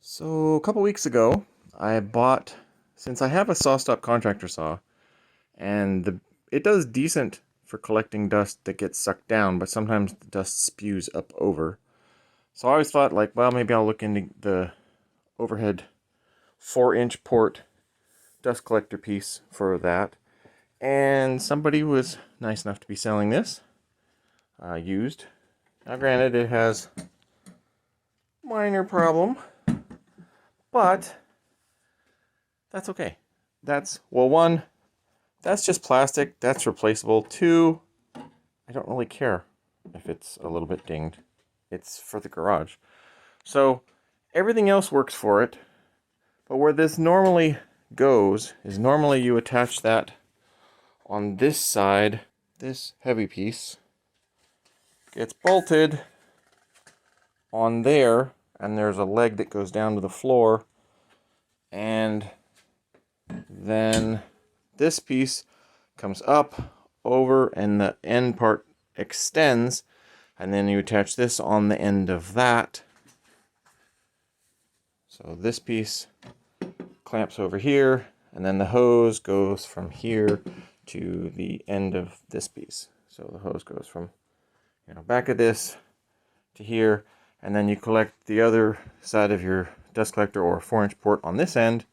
So a couple weeks ago, I bought, since I have a Sawstop contractor saw, and it does decent for collecting dust that gets sucked down, but sometimes the dust spews up over. So I always thought, like, well, maybe I'll look into the overhead 4-inch port dust collector piece for that. And somebody was nice enough to be selling this used. Now granted, it has minor problem, but that's okay. One, that's just plastic. That's replaceable. Two, I don't really care if it's a little bit dinged. It's for the garage. So everything else works for it. But where this normally goes is normally you attach that on this side. This heavy piece gets bolted on there, and there's a leg that goes down to the floor, and then this piece comes up over and the end part extends, and then you attach this on the end of that. So this piece clamps over here, and then the hose goes from here to the end of this piece. So the hose goes from back of this to here, and then you collect the other side of your dust collector or 4-inch port on this end,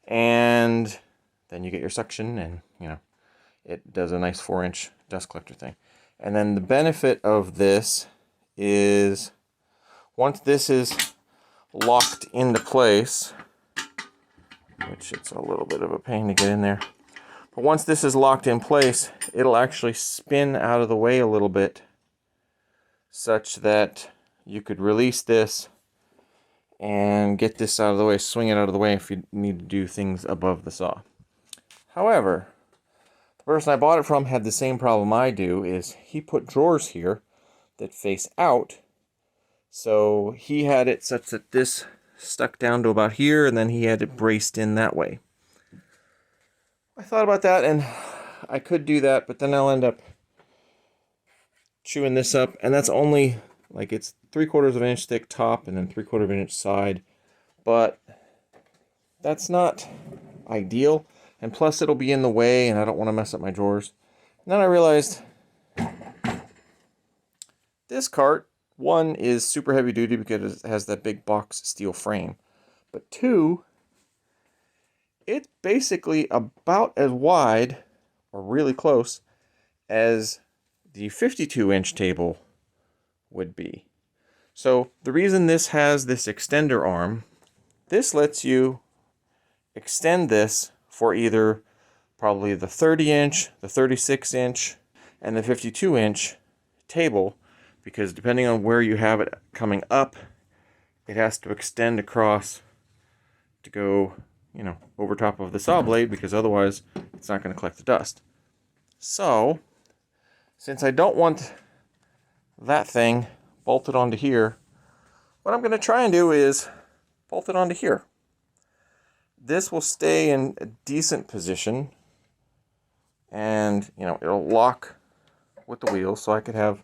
and then you get your suction, and it does a nice 4-inch dust collector thing. And then the benefit of this is once this is locked into place, which it's a little bit of a pain to get in there, but once this is locked in place, it'll actually spin out of the way a little bit, such that you could release this and get this out of the way, swing it out of the way if you need to do things above the saw. However, the person I bought it from had the same problem I do, is he put drawers here that face out. So he had it such that this stuck down to about here, and then he had it braced in that way. I thought about that, and I could do that, but then I'll end up chewing this up, and that's only, like, it's 3/4 of an inch thick top and then 3/4 of an inch side, but that's not ideal, and plus it'll be in the way, and I don't want to mess up my drawers. And then I realized this cart, one, is super heavy duty because it has that big box steel frame, but two, it's basically about as wide, or really close, as the 52-inch table would be. So the reason this has this extender arm, this lets you extend this for either probably the 30-inch, the 36-inch, and the 52-inch table, because depending on where you have it coming up, it has to extend across to go, over top of the saw blade, because otherwise it's not going to collect the dust. So since I don't want that thing bolted onto here, what I'm going to try and do is bolt it onto here. This will stay in a decent position, and it'll lock with the wheels, so I could have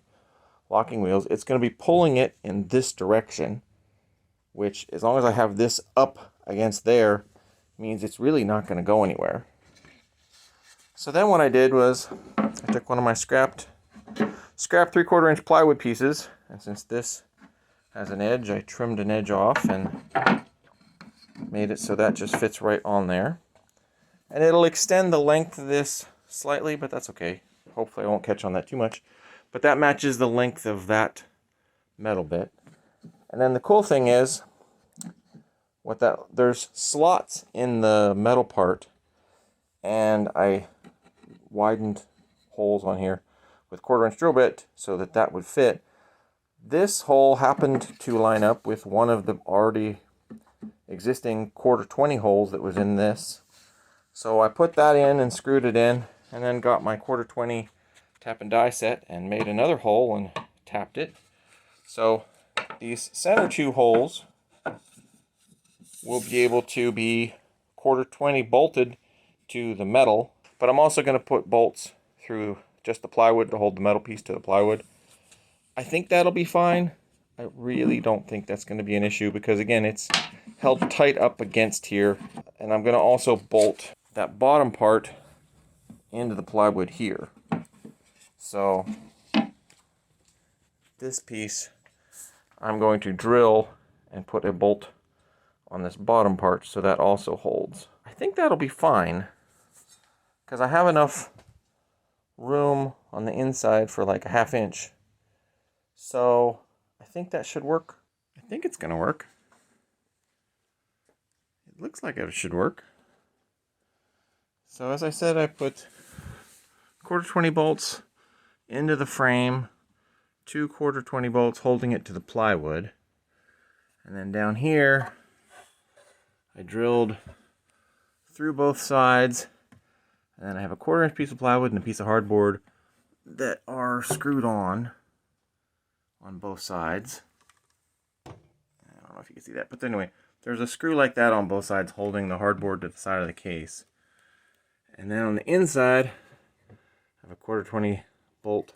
locking wheels. It's going to be pulling it in this direction, which, as long as I have this up against there, means it's really not going to go anywhere. So then what I did was I took one of my scrapped 3/4 inch plywood pieces, and since this has an edge, I trimmed an edge off and made it so that just fits right on there. And it'll extend the length of this slightly, but that's okay. Hopefully I won't catch on that too much. But that matches the length of that metal bit. And then the cool thing is, there's slots in the metal part, and I widened holes on here with 1/4 inch drill bit so that would fit. This hole happened to line up with one of the already existing 1/4 20 holes that was in this. So I put that in and screwed it in, and then got my 1/4 20 tap and die set and made another hole and tapped it. So these center 2 holes will be able to be 1/4 20 bolted to the metal, but I'm also going to put bolts through just the plywood to hold the metal piece to the plywood. I think that'll be fine. I really don't think that's going to be an issue, because again, it's held tight up against here. And I'm going to also bolt that bottom part into the plywood here. So this piece I'm going to drill and put a bolt on this bottom part so that also holds. I think that'll be fine because I have enough room on the inside for like a 1/2 inch. So I think that should work. I think it's gonna work. It looks like it should work. So as I said, I put 1/4 20 bolts into the frame, 2 1/4 20 bolts holding it to the plywood. And then down here, I drilled through both sides. And then I have a 1/4 inch piece of plywood and a piece of hardboard that are screwed on both sides. I don't know if you can see that, but anyway, there's a screw like that on both sides holding the hardboard to the side of the case. And then on the inside, I have a 1/4 20 bolt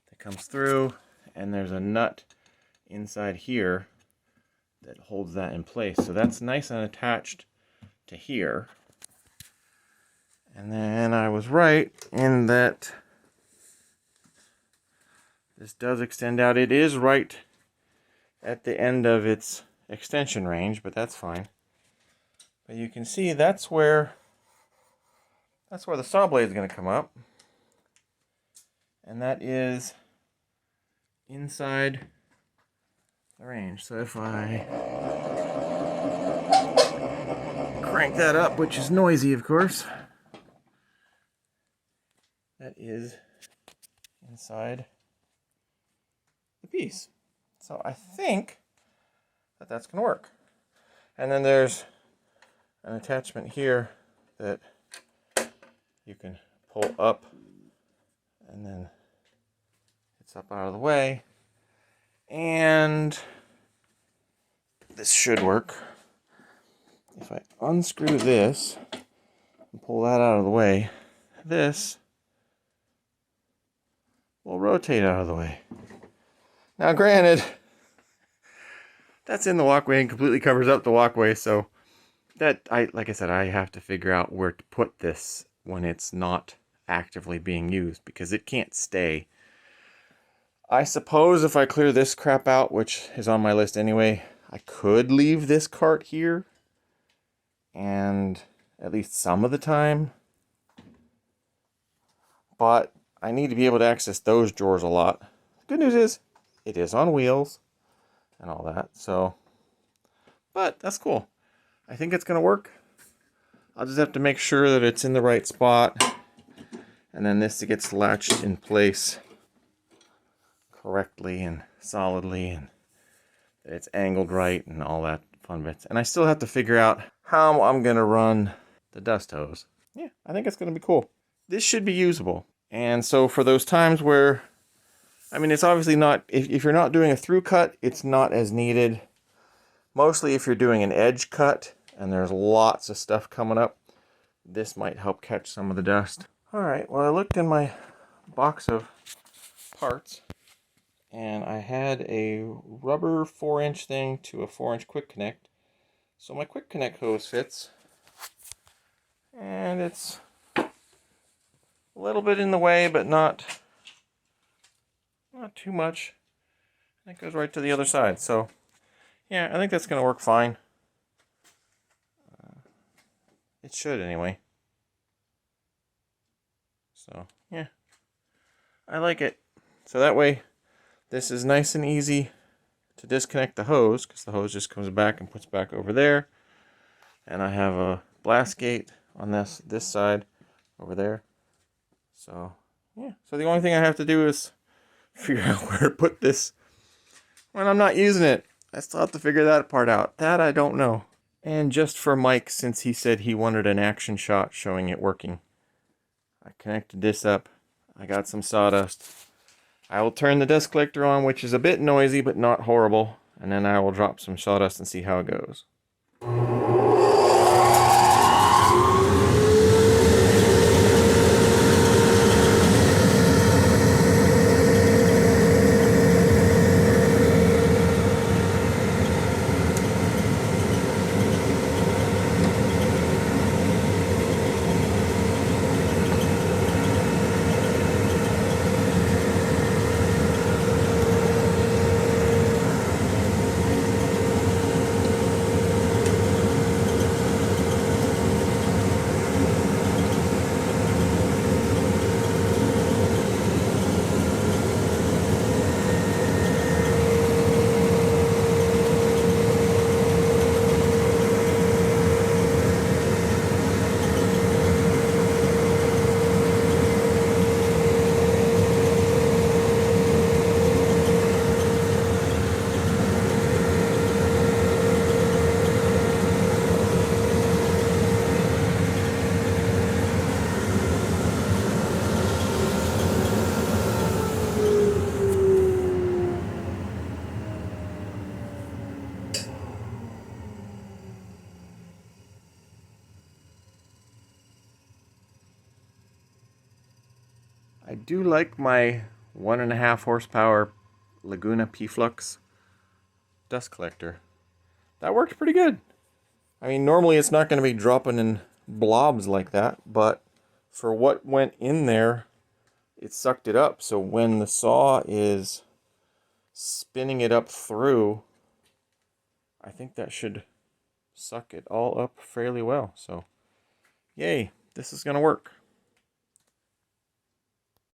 that comes through, and there's a nut inside here that holds that in place. So that's nice and attached to here. And then I was right in that this does extend out. It is right at the end of its extension range, but that's fine. But you can see that's where the saw blade is going to come up. And that is inside the range. So if I crank that up, which is noisy, of course, that is inside the piece. So I think that that's going to work. And then there's an attachment here that you can pull up, and then it's up out of the way. And this should work. If I unscrew this and pull that out of the way, this will rotate out of the way. Now granted, that's in the walkway and completely covers up the walkway, so that, like I said, I have to figure out where to put this when it's not actively being used, because it can't stay. I suppose if I clear this crap out, which is on my list anyway, I could leave this cart here, and at least some of the time, but I need to be able to access those drawers a lot. The good news is, it is on wheels and all that, so, but that's cool. I think it's going to work. I'll just have to make sure that it's in the right spot, and then this gets latched in place correctly and solidly, and that it's angled right and all that fun bits. And I still have to figure out how I'm going to run the dust hose. Yeah, I think it's going to be cool. This should be usable. And so for those times where, I mean, it's obviously not, if you're not doing a through cut, it's not as needed. Mostly if you're doing an edge cut and there's lots of stuff coming up, this might help catch some of the dust. All right, well, I looked in my box of parts, and I had a rubber 4-inch thing to a 4-inch quick connect. So my quick connect hose fits, and it's a little bit in the way, but not too much. And it goes right to the other side. So yeah, I think that's going to work fine. It should anyway. So yeah, I like it. So that way, this is nice and easy to disconnect the hose, because the hose just comes back and puts back over there. And I have a blast gate on this side over there. So yeah, so the only thing I have to do is figure out where to put this when I'm not using it. I still have to figure that part out. That I don't know. And just for Mike, since he said he wanted an action shot showing it working, I connected this up. I got some sawdust. I will turn the dust collector on, which is a bit noisy, but not horrible. And then I will drop some sawdust and see how it goes. I do like my 1.5 horsepower Laguna P-Flux dust collector. That worked pretty good. I mean, normally it's not going to be dropping in blobs like that, but for what went in there, it sucked it up. So when the saw is spinning it up through, I think that should suck it all up fairly well. So, yay, this is going to work.